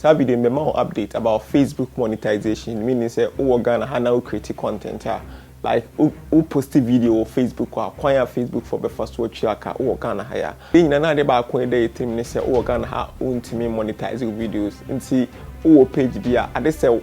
So video me more update about Facebook monetization. Meaning say who Ghana how now create content like who post video on Facebook or acquire Facebook for the first watch you who Ghana hire. Then another ba ko dey team say who Ghana ha untimi monetize videos. Nti who page bia ade say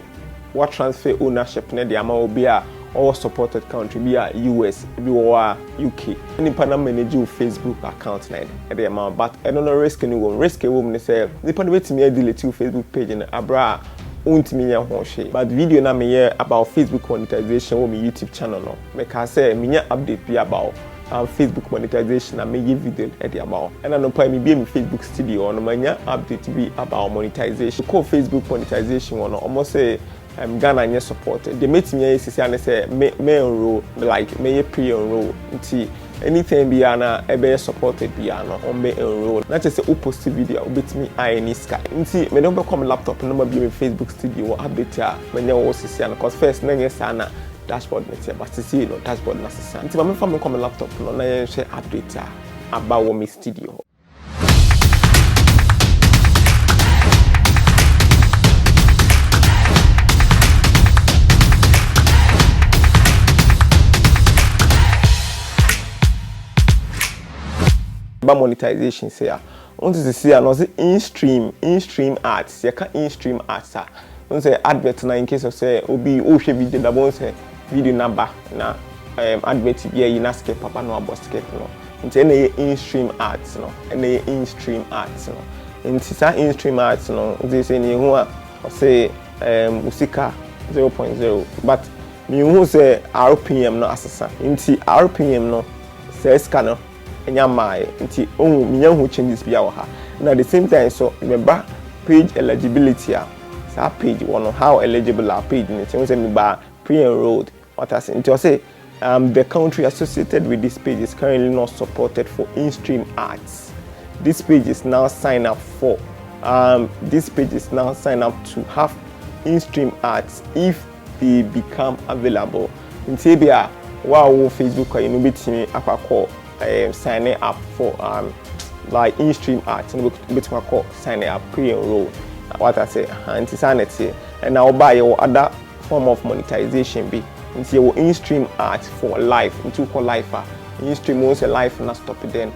what transfer ownership na the amount be all supported country be US be or UK. Any partner manage your Facebook account na the amount but I don't know risk any one risk a woman say the partner wait me delete your Facebook page and abra untimi ya ho hwe but video na me about Facebook monetization on my YouTube channel no make I say me update be about Facebook monetization and me video at the amount and I know me be in Facebook studio on my update be about monetization. Call Facebook monetization one almost say Ghana nye supported. They make me say me enroll like me pre-enroll until anything be ebe supported be or me enroll. Not just say post video bit me any sky. Until me don't become laptop no be in Facebook studio update ya when you also see because first na sana dashboard net but see no dashboard na sesa. Until me from come laptop no na share update ya about what me studio. Monetization say want to see another in-stream ads. You can in-stream ads don't say advert na in case of say obi o hwe video da bon say video number na advert be you na skip papa no abo skip no nti na in-stream ads no na in-stream ads no nti sa in-stream ads no they say ni hu a say usika 0.0 but me hu say RPM no asesa nti RPM no say scan no my nti minya hu changes bia wo ha na at the same time so remember page eligibility sa page one how eligible our page nti we say me ba pre-enrolled what I say nti I say the country associated with this page is currently not supported for in-stream ads. This page is now sign up for this page is now sign up to have in-stream ads if they become available nti bia wow Facebook you know betimi akwa signing up for like in-stream ads and we call signing up pre-enroll what I say anti-sanity and now buy your other form of monetization be into your in-stream ads for life into call life in-stream once a life not stop it then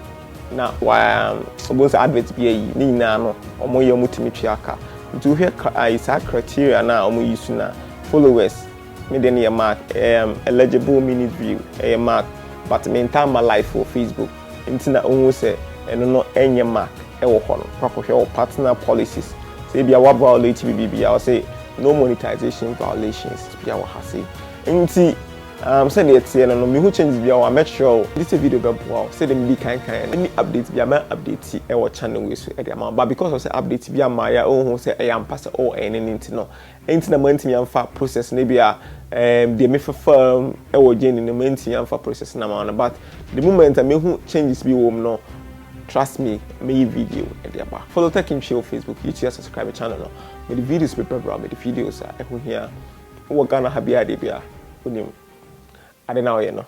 now why once adverts be ni na no omo ye mutimi aka into here is a criteria now omo use na followers me then your mark eligible minute view a mark but maintain my life for Facebook into na only say no any mark e wo ho no partner policies say bia wa violate BBB I say no monetization violations bia wa ha say nti say the tie no me who changes bia wa make sure this video be wow say them be kind any updates bia ma update e wo channel we so e dey am but because of say update bia ma ya oh say e am pass all anything no enti na man timi am fa process na bia they may firm e wo jeni no man timi am fa process na ma but the moment I me who changes be wo no trust me me video e dey ba follow tech in show Facebook YouTube subscribe channel no me the videos be program me the videos e ho here wo Ghana ha bia dey bia onim ade na wo ye no